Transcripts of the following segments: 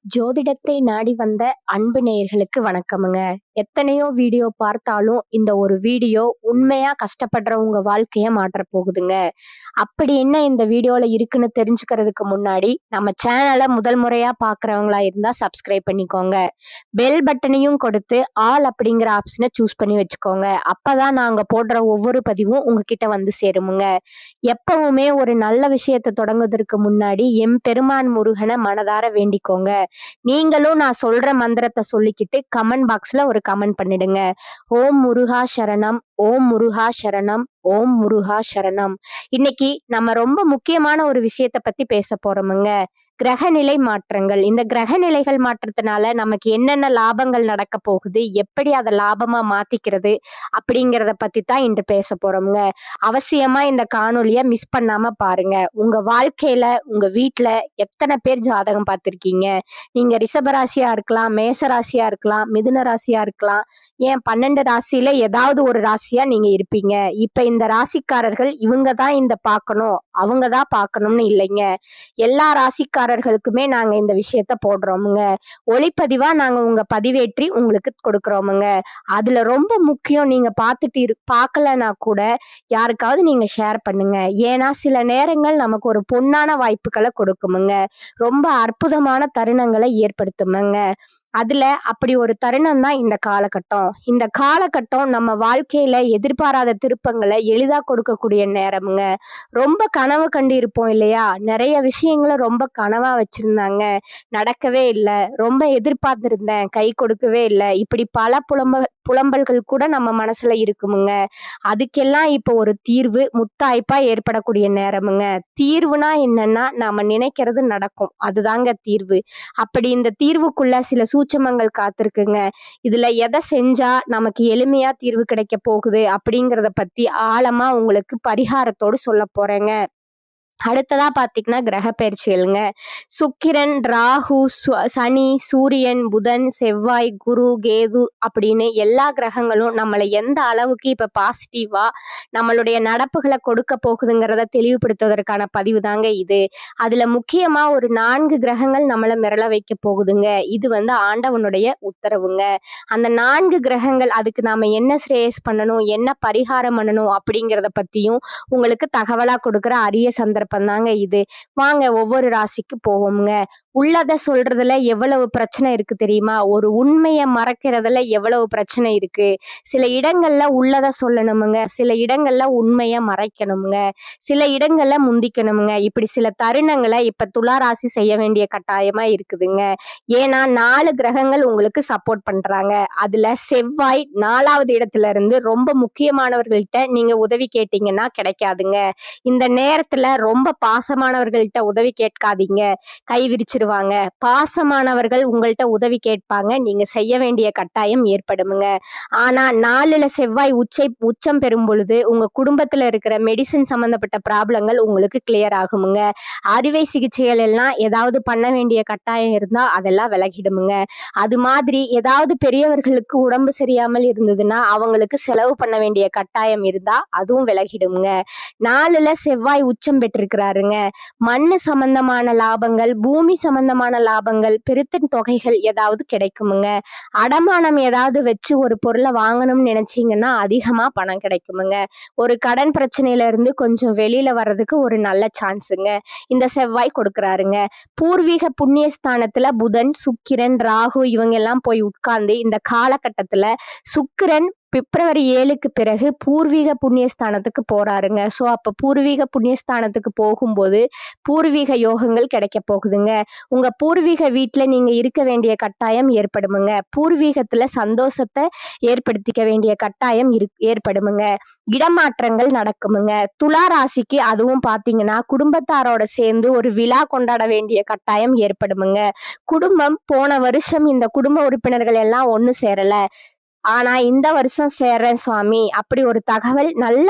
ஜோதிடத்தை நாடி வந்த அன்பு நேயர்களுக்கு வணக்கமுங்க. எத்தனையோ வீடியோ பார்த்தாலும் இந்த ஒரு வீடியோ உண்மையா கஷ்டப்படுறவங்க வாழ்க்கைய மாற்றப் போகுதுங்க. அப்படி என்ன இந்த வீடியோல இருக்குன்னு தெரிஞ்சுக்கிறதுக்கு முன்னாடி நம்ம சேனலை முதல் முறையா பார்க்குறவங்களா இருந்தா சப்ஸ்கிரைப் பண்ணிக்கோங்க. பெல் பட்டனையும் கொடுத்து ஆல் அப்படிங்கிற ஆப்ஷனை சூஸ் பண்ணி வச்சுக்கோங்க. அப்பதான் நாங்க போடுற ஒவ்வொரு பதிவும் உங்ககிட்ட வந்து சேருமுங்க. எப்பவுமே ஒரு நல்ல விஷயத்தை தொடங்குவதற்கு முன்னாடி எம்பெருமான் முருகனை மனதார வேண்டிக்கோங்க. நீங்களும் நான் சொல்ற மந்திரத்தை சொல்லிக்கிட்டு கமெண்ட் பாக்ஸ்ல ஒரு கமெண்ட் பண்ணிடுங்க. ஓம் முருகா சரணம், ஓம் முருகா சரணம், ஓம் முருகா சரணம். இன்னைக்கு நம்ம ரொம்ப முக்கியமான ஒரு விஷயத்த பத்தி பேச போறோமுங்க. கிரகநிலை மாற்றங்கள். இந்த கிரகநிலைகள் மாற்றத்தினால நமக்கு என்னென்ன லாபங்கள் நடக்க போகுது, எப்படி அதை லாபமா மாத்திக்கிறது அப்படிங்கிறத பத்தி தான் இன்று பேச போறோம்ங்க. அவசியமா இந்த காணொலியை மிஸ் பண்ணாம பாருங்க. உங்க வாழ்க்கையில உங்க வீட்டுல எத்தனை பேர் ஜாதகம் பார்த்திருக்கீங்க? நீங்க ரிஷபராசியா இருக்கலாம், மேச ராசியா இருக்கலாம், மிதுன ராசியா இருக்கலாம், ஏன் 12 ராசியில ஏதாவது ஒரு ராசியா நீங்க இருப்பீங்க. இப்ப இந்த ராசிக்காரர்கள் இவங்க தான் இந்த பார்க்கணும், அவங்க தான் பார்க்கணும்னு இல்லைங்க. எல்லா ராசிக்காரர்களுக்குமே நாங்க இந்த விஷயத்த போடுறோமுங்க. ஒளிப்பதிவா நாங்க உங்க பதிவேற்றி உங்களுக்கு கொடுக்குறோமுங்க. அதுல ரொம்ப முக்கியம், நீங்க பார்க்கலனா கூட யாருக்காவது நீங்க ஷேர் பண்ணுங்க. ஏன்னா சில நேரங்கள் நமக்கு ஒரு பொன்னான வாய்ப்புகளை கொடுக்குமுங்க. ரொம்ப அற்புதமான தருணங்களை ஏற்படுத்துமுங்க. அதுல அப்படி ஒரு தருணம் தான் இந்த காலகட்டம். இந்த காலகட்டம் நம்ம வாழ்க்கையில எதிர்பாராத திருப்பங்களை எளிதா கொடுக்கக்கூடிய நேரமுங்க. ரொம்ப கனவு கண்டு இருப்போம் இல்லையா? நிறைய விஷயங்களை ரொம்ப கனவா வச்சிருந்தாங்க, நடக்கவே இல்லை. ரொம்ப எதிர்பார்த்திருந்தேன், கை கொடுக்கவே இல்லை. இப்படி பல புலம்பல்கள் கூட நம்ம மனசுல இருக்குமுங்க. அதுக்கெல்லாம் இப்போ ஒரு தீர்வு முத்தாய்ப்பா ஏற்படக்கூடிய நேரமுங்க. தீர்வுனா என்னன்னா, நாம நினைக்கிறது நடக்கும், அதுதாங்க தீர்வு. அப்படி இந்த தீர்வுக்குள்ள சில சூட்சமங்கள் காத்திருக்குங்க. இதுல எதை செஞ்சா நமக்கு எளிமையா தீர்வு கிடைக்க போகுது அப்படிங்கிறத பத்தி ஆழமா உங்களுக்கு பரிகாரத்தோடு சொல்ல போறேங்க. அடுத்ததா பாத்தீங்கன்னா கிரக பயிற்சிகளுங்க. சுக்கிரன், ராகு, சனி, சூரியன், புதன், செவ்வாய், குரு, கேது அப்படின்னு எல்லா கிரகங்களும் நம்மளை எந்த அளவுக்கு இப்ப பாசிட்டிவா நம்மளுடைய நடப்புகளை கொடுக்க போகுதுங்கிறத தெளிவுபடுத்துவதற்கான பதிவு தாங்க இது. அதுல முக்கியமா ஒரு 4 கிரகங்கள் நம்மளை மிரள வைக்க போகுதுங்க. இது ஆண்டவனுடைய உத்தரவுங்க. அந்த 4 கிரகங்கள், அதுக்கு நாம என்ன ஸ்ரேயஸ் பண்ணணும், என்ன பரிகாரம் பண்ணணும் அப்படிங்கிறத பத்தியும் உங்களுக்கு தகவலா கொடுக்குற அரிய சந்தர்ப்பம் தாங்க இது. வாங்க ஒவ்வொரு ராசிக்கு போவோம்ங்க. உள்ளத சொல்றதுல எவ்வளவு பிரச்சனை இருக்கு தெரியுமா? ஒரு உண்மையை மறைக்கிறதுல எவ்வளவு பிரச்சனை இருக்கு. சில இடங்கள்ல உள்ளத சொல்லணுமுங்க, சில இடங்கள்ல உண்மைய மறைக்கணுமுங்க, சில இடங்கள்ல முந்திக்கணுமுங்க. இப்படி சில தருணங்களை இப்ப துலா ராசி செய்ய வேண்டிய கட்டாயமா இருக்குதுங்க. ஏன்னா 4 கிரகங்கள் உங்களுக்கு சப்போர்ட் பண்றாங்க. அதுல செவ்வாய் 4வது இடத்துல இருந்து ரொம்ப முக்கியமானவர்கள்ட்ட நீங்க உதவி கேட்டீங்கன்னா கிடைக்காதுங்க. இந்த நேரத்துல ரொம்ப பாசமானவர்கள்ட்ட உதவி கேட்காதீங்க, கை விரிச்சிருவாங்க. பாசமானவர்கள் உங்கள்கிட்ட உதவி கேட்பாங்க, நீங்க செய்ய வேண்டிய கட்டாயம் ஏற்படுமுங்க. ஆனா 4ல செவ்வாய் உச்சம் பெறும் பொழுது உங்க குடும்பத்துல இருக்கிற மெடிசன் சம்பந்தப்பட்ட ப்ராப்ளங்கள் உங்களுக்கு கிளியர் ஆகுமுங்க. அறுவை சிகிச்சைகள் எல்லாம் ஏதாவது பண்ண வேண்டிய கட்டாயம் இருந்தா அதெல்லாம் விலகிடுமுங்க. அது மாதிரி ஏதாவது பெரியவர்களுக்கு உடம்பு சரியாமல் இருந்ததுன்னா அவங்களுக்கு செலவு பண்ண வேண்டிய கட்டாயம் இருந்தா அதுவும் விலகிடுமுங்க. 4ல செவ்வாய் உச்சம் பெற்றிருக்கிறாருங்க. மண்ணு சம்பந்தமான லாபங்கள், பூமி சம்பந்தமான லாபங்கள், பெருத்த தொகைகள் ஏதாவது கிடைக்குமுங்க. அடமானம் ஏதாவது வச்சு ஒரு பொருளை வாங்கணும்னு நினைச்சீங்கன்னா அதிகமா பணம் கிடைக்குமுங்க. ஒரு கடன் பிரச்சனையில இருந்து கொஞ்சம் வெளியில வர்றதுக்கு ஒரு நல்ல சான்ஸுங்க இந்த செவ்வாய் கொடுக்குறாருங்க. பூர்வீக புண்ணியஸ்தானத்துல புதன், சுக்கிரன், ராகு இவங்க எல்லாம் போய் உட்கார்ந்து இந்த காலகட்டத்துல சுக்கிரன் பிப்ரவரி 7க்கு பிறகு பூர்வீக புண்ணியஸ்தானத்துக்கு போறாருங்க. ஸோ அப்ப பூர்வீக புண்ணியஸ்தானத்துக்கு போகும்போது பூர்வீக யோகங்கள் கிடைக்க போகுதுங்க. உங்க பூர்வீக வீட்டுல நீங்க இருக்க வேண்டிய கட்டாயம் ஏற்படுமுங்க. பூர்வீகத்துல சந்தோஷத்தை ஏற்படுத்திக்க வேண்டிய கட்டாயம் ஏற்படுமுங்க. இடமாற்றங்கள் நடக்குமுங்க. துலா ராசிக்கு அதுவும் பாத்தீங்கன்னா குடும்பத்தாரோட சேர்ந்து ஒரு விழா கொண்டாட வேண்டிய கட்டாயம் ஏற்படுமுங்க. குடும்பம் போன வருஷம் இந்த குடும்ப உறுப்பினர்கள் எல்லாம் ஒண்ணு சேரல, ஆனா இந்த வருஷம் சேர்றேன் சுவாமி அப்படி ஒரு தகவல். நல்ல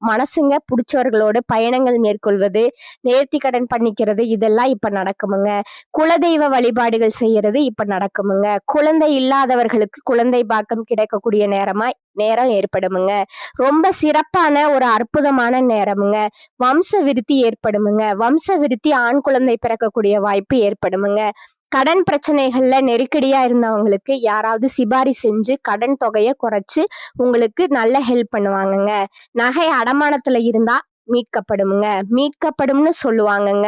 மனசுங்க பிடிச்சவர்களோடு பயணங்கள் மேற்கொள்வது, நேர்த்தி கடன் பண்ணிக்கிறது, இதெல்லாம் இப்ப நடக்குமுங்க. குலதெய்வ வழிபாடுகள் செய்யறது இப்ப நடக்குமுங்க. குழந்தை இல்லாதவர்களுக்கு குழந்தை பாக்கம் கிடைக்கக்கூடிய நேரம் ஏற்படுமுங்க. ரொம்ப சிறப்பான ஒரு அற்புதமான நேரமுங்க. வம்ச விருத்தி ஏற்படுமுங்க. வம்ச விருத்தி, ஆண் குழந்தை பிறக்கக்கூடிய வாய்ப்பு ஏற்படுமுங்க. கடன் பிரச்சனைகள்ல நெருக்கடியா இருந்தவங்களுக்கு யாராவது சிபாரிசு செஞ்சு கடன் தொகையை குறைச்சு உங்களுக்கு நல்ல ஹெல்ப் பண்ணுவாங்கங்க. நகை அடமானத்துல இருந்தா மீட்கப்படுமுங்க. மீட்கப்படும்னு சொல்லுவாங்கங்க.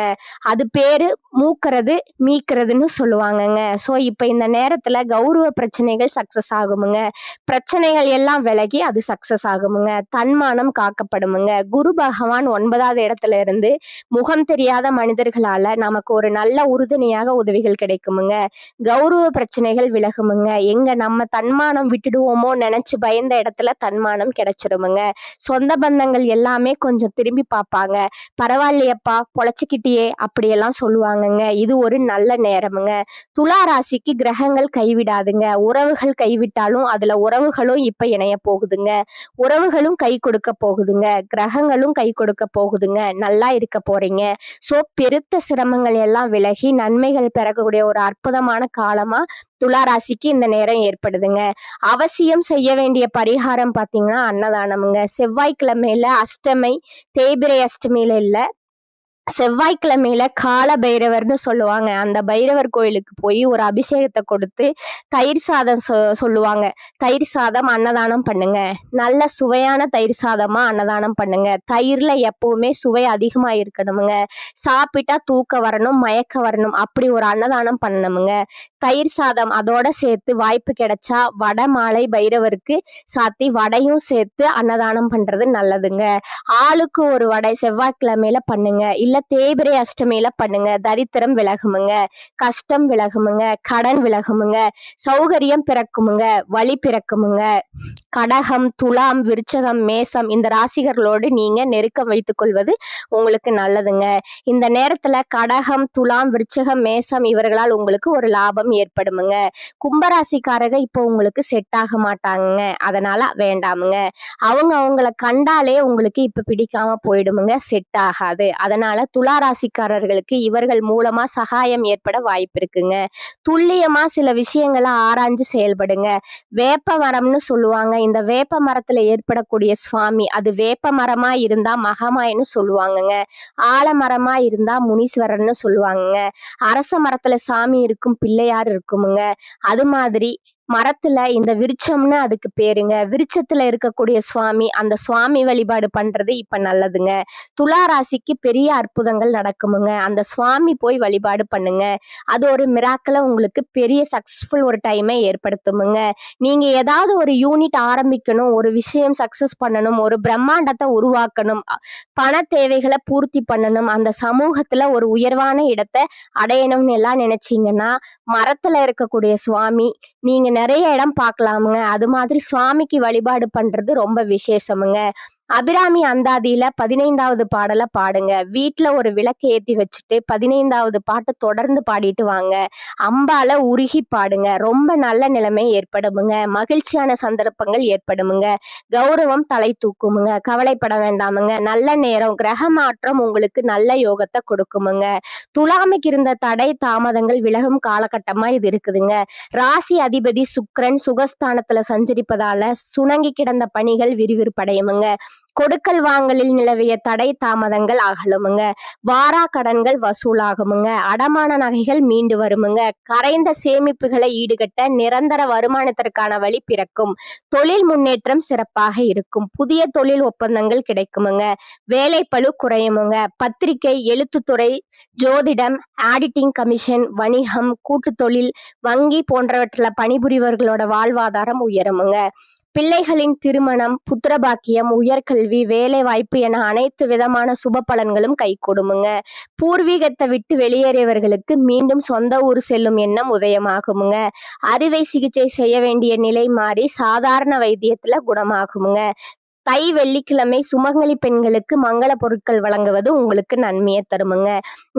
அது பேரு மூக்கறது மீட்கிறதுன்னு சொல்லுவாங்கங்க. ஸோ இப்ப இந்த நேரத்துல கௌரவ பிரச்சனைகள் சக்சஸ் ஆகுமுங்க. பிரச்சனைகள் எல்லாம் விலகி அது சக்சஸ் ஆகுமுங்க. தன்மானம் காக்கப்படுமுங்க. குரு பகவான் 9வது இடத்துல இருந்து முகம் தெரியாத மனிதர்களால நமக்கு ஒரு நல்ல உறுதுணையாக உதவிகள் கிடைக்குமுங்க. கௌரவ பிரச்சனைகள் விலகுமுங்க. எங்க நம்ம தன்மானம் விட்டுடுவோமோ நினைச்சு பயந்த இடத்துல தன்மானம் கிடைச்சிருமுங்க. சொந்த பந்தங்கள் எல்லாமே கொஞ்சம் திரும்பி பார்ப்பாங்க. பரவாயில்லையப்பா பொழைச்சிக்கிட்டியே அப்படியெல்லாம் சொல்லுவாங்கங்க. இது ஒரு நல்ல நேரமுங்க. துலா ராசிக்கு கிரகங்கள் கைவிடாதுங்க. உறவுகள் கைவிட்டாலும் அதுல உறவுகளும் இப்ப இணைய போகுதுங்க. உறவுகளும் கை கொடுக்க போகுதுங்க. கிரகங்களும் கை கொடுக்க போகுதுங்க. நல்லா இருக்க போறீங்க. சோ பெருத்த சிரமங்கள் எல்லாம் விலகி நன்மைகள் பெறக்கூடிய ஒரு அற்புதமான காலமா துலா ராசிக்கு இந்த நேரம் ஏற்படுதுங்க. அவசியம் செய்ய வேண்டிய பரிகாரம் பாத்தீங்கன்னா அன்னதானமுங்க. செவ்வாய்க்கிழமையில அஷ்டமி தேய்பிறை அஷ்டமியில இல்ல, செவ்வாய்க்கிழமையில கால பைரவர்னு சொல்லுவாங்க. அந்த பைரவர் கோயிலுக்கு போய் ஒரு அபிஷேகத்தை கொடுத்து தயிர் சாதம் சொல்லுவாங்க. தயிர் சாதம் அன்னதானம் பண்ணுங்க. நல்ல சுவையான தயிர் சாதமா அன்னதானம் பண்ணுங்க. தயிர்ல எப்பவுமே சுவை அதிகமா இருக்கணுமுங்க. சாப்பிட்டா தூக்கம் வரணும், மயக்கம் வரணும், அப்படி ஒரு அன்னதானம் பண்ணணுமுங்க. தயிர் சாதம் அதோட சேர்த்து வாய்ப்பு கிடைச்சா வடை மாலை பைரவருக்கு சாத்தி வடையும் சேர்த்து அன்னதானம் பண்றது நல்லதுங்க. ஆளுக்கு ஒரு வடை செவ்வாய்க்கிழமையில பண்ணுங்க. இல்ல தேய்பிறை அஷ்டமியில பண்ணுங்க. தரித்திரம் விலகுமுங்க. கஷ்டம் விலகுமுங்க. கடன் விலகுமுங்க. சௌகரியம் பிறக்குமுங்க. வழி பிறக்குமுங்க. கடகம், துலாம், விருச்சகம், மேசம் இந்த ராசிகளோடு நீங்க நெருக்கம் வைத்துக் கொள்வது உங்களுக்கு நல்லதுங்க. இந்த நேரத்துல கடகம், துலாம், விருச்சகம், மேசம் இவர்களால் உங்களுக்கு ஒரு லாபம் ஏற்படுமுங்க. கும்பராசிக்காரங்க இப்போ உங்களுக்கு செட் ஆக மாட்டாங்க. அதனால வேண்டாமுங்க. அவங்கள கண்டாலே உங்களுக்கு இப்ப பிடிக்காம போயிடுமுங்க. செட் ஆகாது. அதனால துலா ராசிக்காரர்களுக்கு இவர்கள் மூலமா சகாயம் ஏற்பட வாய்ப்பு இருக்குங்க. துல்லியமா சில விஷயங்களை ஆராய்ஞ்சு செயல்படுங்க. வேப்ப மரம்னு சொல்லுவாங்க. இந்த வேப்ப மரத்துல ஏற்படக்கூடிய சுவாமி அது வேப்ப மரமா இருந்தா மகமாயின்னு சொல்லுவாங்கங்க. ஆலமரமா இருந்தா முனீஸ்வரர்னு சொல்லுவாங்கங்க. அரச மரத்துல சாமி இருக்கும், பிள்ளையார் இருக்குமுங்க. அது மாதிரி மரத்துல இந்த விருட்சம்னு அதுக்கு பேருங்க. விருட்சத்துல இருக்கக்கூடிய சுவாமி, அந்த சுவாமி வழிபாடு பண்றது இப்ப நல்லதுங்க. துலா ராசிக்கு பெரிய அற்புதங்கள் நடக்குமுங்க. அந்த சுவாமி போய் வழிபாடு பண்ணுங்க. அது ஒரு மிராக்கிள உங்களுக்கு பெரிய சக்சஸ்ஃபுல் ஒரு டைமை ஏற்படுத்துமுங்க. நீங்க ஏதாவது ஒரு யூனிட் ஆரம்பிக்கணும், ஒரு விஷயம் சக்சஸ் பண்ணணும், ஒரு பிரம்மாண்டத்தை உருவாக்கணும், பண தேவைகளை பூர்த்தி பண்ணணும், அந்த சமூகத்துல ஒரு உயர்வான இடத்தை அடையணும்னு எல்லாம் நினைச்சீங்கன்னா மரத்துல இருக்கக்கூடிய சுவாமி நீங்க நிறைய இடம் பார்க்கலாமுங்க. அது மாதிரி சுவாமிக்கு வழிபாடு பண்றது ரொம்ப விசேஷமுங்க. அபிராமி அந்தாதியில 15வது பாடலை பாடுங்க. வீட்டுல ஒரு விளக்கு ஏத்தி வச்சுட்டு 15வது பாட்டை தொடர்ந்து பாடிட்டு வாங்க. அம்பால உருகி பாடுங்க. ரொம்ப நல்ல நிலைமை ஏற்படுமுங்க. மகிழ்ச்சியான சந்தர்ப்பங்கள் ஏற்படுமுங்க. கௌரவம் தலை தூக்குமுங்க. கவலைப்பட வேண்டாமுங்க. நல்ல நேரம், கிரக மாற்றம் உங்களுக்கு நல்ல யோகத்தை கொடுக்குமுங்க. துலாமைக்கு இருந்த தடை தாமதங்கள் விலகும் காலகட்டமா இது இருக்குதுங்க. ராசி அதிபதி சுக்கிரன் சுகஸ்தானத்துல சஞ்சரிப்பதால சுணங்கி கிடந்த பணிகள் விறுவிறுப்படையுமுங்க. கொடுக்கல் வாங்கலில் நிலவிய தடை தாமதங்கள் அகலுமுங்க. வாரா கடன்கள் வசூலாகுமுங்க. அடமான நகைகள் மீண்டு வருமுங்க. கரைந்த சேமிப்புகளை ஈடுகட்ட நிரந்தர வருமானத்திற்கான வழி பிறக்கும். தொழில் முன்னேற்றம் சிறப்பாக இருக்கும். புதிய தொழில் ஒப்பந்தங்கள் கிடைக்குமுங்க. வேலைப்பளு குறையுமுங்க. பத்திரிகை, எழுத்துத்துறை, ஜோதிடம், ஆடிட்டிங் கமிஷன், வணிகம், கூட்டு தொழில், வங்கி போன்றவற்றில் பணிபுரிவர்களோட வாழ்வாதாரம் உயருமுங்க. பிள்ளைகளின் திருமணம், புத்திரபாக்கியம், உயர்கல்வி, வேலை வாய்ப்பு என அனைத்து விதமான சுப பலன்களும் கைகூடுமுங்க. பூர்வீகத்தை விட்டு வெளியேறியவர்களுக்கு மீண்டும் சொந்த ஊர் செல்லும் எண்ணம் உதயமாகுமுங்க. அறுவை சிகிச்சை செய்ய வேண்டிய நிலை மாறி சாதாரண வைத்தியத்துல குணமாகுமுங்க. தை வெள்ளிக்கிழமை சுமங்கலி பெண்களுக்கு மங்கள பொருட்கள் வழங்குவது உங்களுக்கு நன்மையை தருமுங்க.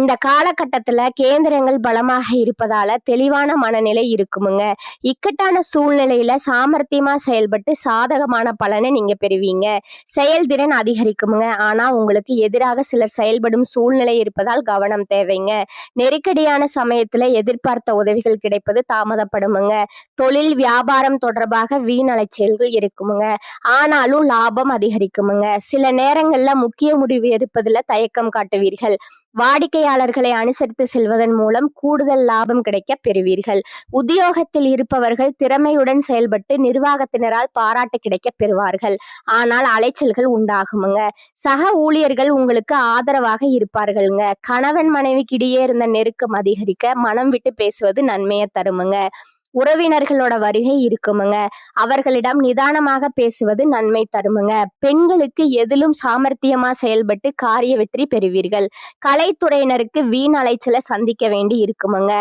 இந்த காலகட்டத்துல கேந்திரங்கள் பலமாக இருப்பதால தெளிவான மனநிலை இருக்குமுங்க. இக்கட்டான சூழ்நிலையில சாமர்த்தியமா செயல்பட்டு சாதகமான பலனை நீங்க பெறுவீங்க. செயல்திறன் அதிகரிக்குமுங்க. ஆனா உங்களுக்கு எதிராக சிலர் செயல்படும் சூழ்நிலை இருப்பதால் கவனம் தேவைங்க. நெருக்கடியான சமயத்துல எதிர்பார்த்த உதவிகள் கிடைப்பது தாமதப்படுமுங்க. தொழில் வியாபாரம் தொடர்பாக வீண் அலைச்சல்கள் இருக்குமுங்க. ஆனாலும் லாபம் லாபம் அதிகரிக்குமுங்க. சில நேரங்கள்ல முக்கிய முடிவு எடுப்பதுல தயக்கம் காட்டுவீர்கள். வாடிக்கையாளர்களை அனுசரித்து செல்வதன் மூலம் கூடுதல் லாபம் கிடைக்க பெறுவீர்கள். உத்தியோகத்தில் இருப்பவர்கள் திறமையுடன் செயல்பட்டு நிர்வாகத்தினரால் பாராட்டு கிடைக்க பெறுவார்கள். ஆனால் அலைச்சல்கள் உண்டாகுமுங்க. சக ஊழியர்கள் உங்களுக்கு ஆதரவாக இருப்பார்கள்ங்க. கணவன் மனைவிக்கிடையே இருந்த நெருக்கம் அதிகரிக்க மனம் விட்டு பேசுவது நன்மையை தருமுங்க. உறவினர்களோட வருகை இருக்குமுங்க. அவர்களிடம் நிதானமாக பேசுவது நன்மை தருமுங்க. பெண்களுக்கு எதிலும் சாமர்த்தியமா செயல்பட்டு காரிய வெற்றி பெறுவீர்கள். கலைத்துறையினருக்கு வீண் அலைச்சலை சந்திக்க வேண்டி இருக்குமுங்க.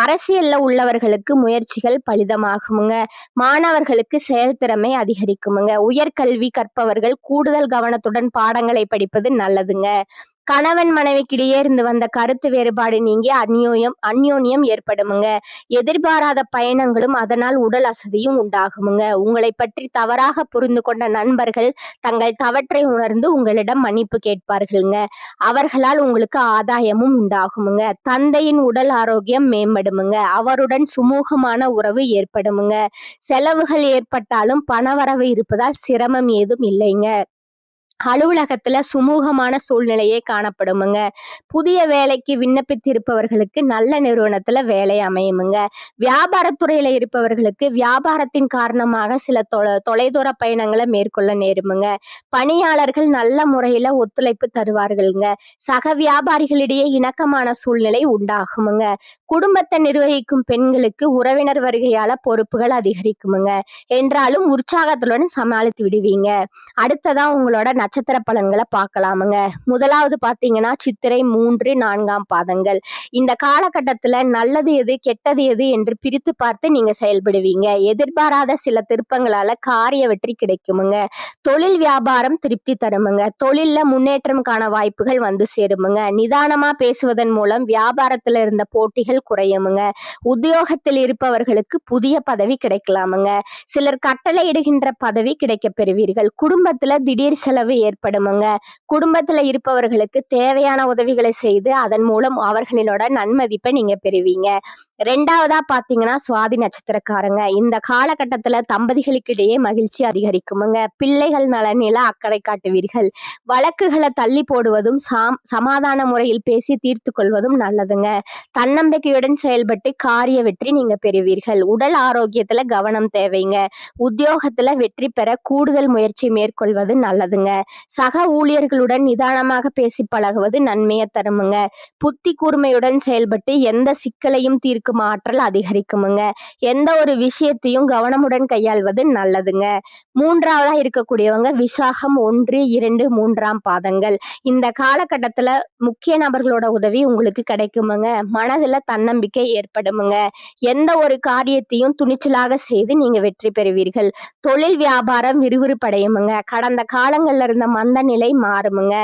அரசியல்ல உள்ளவர்களுக்கு முயற்சிகள் பலிதமாகுமுங்க. மாணவர்களுக்கு செயல்திறமை அதிகரிக்குமுங்க. உயர்கல்வி கற்பவர்கள் கூடுதல் கவனத்துடன் பாடங்களை படிப்பது நல்லதுங்க. கணவன் மனைவிக்கிடையே இருந்து வந்த கருத்து வேறுபாடு நீங்கி அந்யோன்யம் ஏற்படுமுங்க. எதிர்பாராத பயணங்களும் அதனால் உடல் அசதியும் உண்டாகுமுங்க. உங்களை பற்றி தவறாக புரிந்து கொண்ட நண்பர்கள் தங்கள் தவற்றை உணர்ந்து உங்களிடம் மன்னிப்பு கேட்பார்கள்ங்க. அவர்களால் உங்களுக்கு ஆதாயமும் உண்டாகுமுங்க. தந்தையின் உடல் ஆரோக்கியம் மேம்படுமுங்க. அவருடன் சுமூகமான உறவு ஏற்படுமுங்க. செலவுகள் ஏற்பட்டாலும் பணவரவு இருப்பதால் சிரமம் ஏதும் இல்லைங்க. அலுவலகத்துல சுமூகமான சூழ்நிலையே காணப்படுமுங்க. புதிய வேலைக்கு விண்ணப்பித்திருப்பவர்களுக்கு நல்ல நிறுவனத்துல வேலை அமையுமுங்க. வியாபாரத்துறையில இருப்பவர்களுக்கு வியாபாரத்தின் காரணமாக சில தொலைதூர பயணங்களை மேற்கொள்ள நேருமுங்க. பணியாளர்கள் நல்ல முறையில ஒத்துழைப்பு தருவார்கள்ங்க. சக வியாபாரிகளிடையே இணக்கமான சூழ்நிலை உண்டாகுமுங்க. குடும்பத்தை நிர்வகிக்கும் பெண்களுக்கு உறவினர் வருகையால பொறுப்புகள் அதிகரிக்குமுங்க. என்றாலும் உற்சாகத்துடன் சமாளித்து விடுவீங்க. அடுத்ததா உங்களோட நட்சத்திர பலன்களை பார்க்கலாமுங்க. முதலாவது பாத்தீங்கன்னா சித்திரை 3, 4ஆம் பாதங்கள். இந்த காலகட்டத்துல நல்லது எது கெட்டது எது என்று பிரித்து பார்த்து நீங்க செயல்படுவீங்க. எதிர்பாராத சில திருப்பங்களால காரிய வெற்றி கிடைக்குமுங்க. தொழில் வியாபாரம் திருப்தி தருமுங்க. தொழில்ல முன்னேற்றம் காண வாய்ப்புகள் வந்து சேருமுங்க. நிதானமா பேசுவதன் மூலம் வியாபாரத்துல இருந்த போட்டிகள் குறையுமுங்க. உத்தியோகத்தில் இருப்பவர்களுக்கு புதிய பதவி கிடைக்கலாமுங்க. சிலர் கட்டளை இடுகின்ற பதவி கிடைக்க பெறுவீர்கள். குடும்பத்துல திடீர் செலவு ஏற்படுமுங்க. குடும்பத்துல இருப்பவர்களுக்கு தேவையான உதவிகளை செய்து அதன் மூலம் அவர்களோட நன்மதிப்பை நீங்க பெறுவீங்க. ரெண்டாவதா பாத்தீங்கன்னா சுவாதி நட்சத்திரக்காரங்க. இந்த காலகட்டத்துல தம்பதிகளுக்கு இடையே மகிழ்ச்சி அதிகரிக்குமுங்க. பிள்ளைகள் நலனில அக்கறை காட்டுவீர்கள். வழக்குகளை தள்ளி போடுவதும் சமாதான முறையில் பேசி தீர்த்து கொள்வதும் நல்லதுங்க. தன்னம்பிக்கையுடன் செயல்பட்டு காரிய வெற்றி நீங்க பெறுவீர்கள். உடல் ஆரோக்கியத்துல கவனம் தேவைங்க. உத்தியோகத்துல வெற்றி பெற கூடுதல் முயற்சி மேற்கொள்வது நல்லதுங்க. சக ஊழியர்களுடன் நிதானமாக பேசி பழகுவது நன்மையை தருமுங்க. புத்தி கூர்மையுடன் செயல்பட்டு எந்த சிக்கலையும் தீர்க்கும் ஆற்றல் அதிகரிக்குமுங்க. எந்த ஒரு விஷயத்தையும் கவனமுடன் கையாள்வது நல்லதுங்க. மூன்றாவதா இருக்கக்கூடியவங்க விசாகம் 1, 2, 3ஆம் பாதங்கள். இந்த காலகட்டத்துல முக்கிய நபர்களோட உதவி உங்களுக்கு கிடைக்குமுங்க. மனதுல தன்னம்பிக்கை ஏற்படுமுங்க. எந்த ஒரு காரியத்தையும் துணிச்சலாக செய்து நீங்க வெற்றி பெறுவீர்கள். தொழில் வியாபாரம் விறுவிறுப்படையுமுங்க. கடந்த காலங்கள்ல இருந்த மந்த நிலை மாறுமுங்க.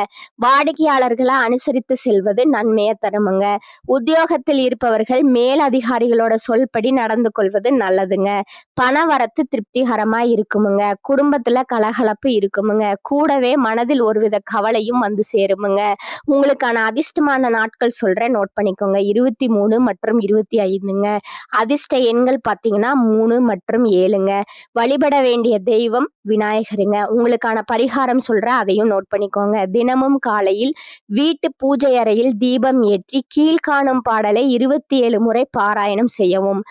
வாடிக்கையாளர்களை அனுசரித்து செல்வது நன்மையை தருமுங்க. உத்தியோகத்தில் இருப்பவர்கள் மேல் அதிகாரிகளோட சொல்படி நடந்து கொள்வது நல்லதுங்க. பண வரத்து திருப்திகரமா இருக்குமுங்க. குடும்பத்துல கலகலப்பு இருக்குமுங்க. கூடவே மனதில் ஒருவித கவலையும் வந்து சேருமுங்க. உங்களுக்கான அதிர்ஷ்டமான நாட்கள் சொல்றேன், நோட் பண்ணிக்கோங்க. 23 மற்றும் 25ங்க. அதிர்ஷ்ட எண்கள் பாத்தீங்கன்னா 3 மற்றும் 7ங்க. வழிபட வேண்டிய தெய்வம் விநாயகருங்க. உங்களுக்கான பரிகாரம் சொல்றேன், அதையும் நோட் பண்ணிக்கோங்க. தினமும் காலையில் வீட்டு பூஜை அறையில் தீபம் ஏற்றி கீழ்காணும் பாடலை 27 முறை பாராயணம் செய்யவும்.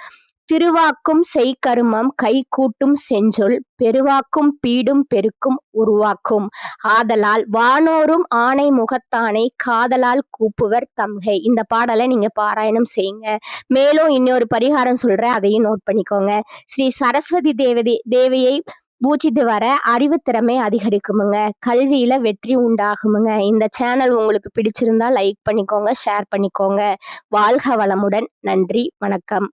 திருவாக்கும் செய்கருமம் கைகூட்டும் செஞ்சொல் பெருவாக்கும் பீடும் பெருக்கும் உருவாக்கும். ஆதலால் வானோரும் ஆணை முகத்தானை காதலால் கூப்புவர் தம்கை. இந்த பாடலை நீங்க பாராயணம் செய்யுங்க. மேலும் இன்னொரு பரிகாரம் சொல்றேன், அதையும் நோட் பண்ணிக்கோங்க. ஸ்ரீ சரஸ்வதி தேவியை பூஜித்து வர அறிவு திறமை அதிகரிக்குமுங்க. கல்வியில வெற்றி உண்டாகுமுங்க. இந்த சேனல் உங்களுக்கு பிடிச்சிருந்தா லைக் பண்ணிக்கோங்க, ஷேர் பண்ணிக்கோங்க. வாழ்க வளமுடன். நன்றி, வணக்கம்.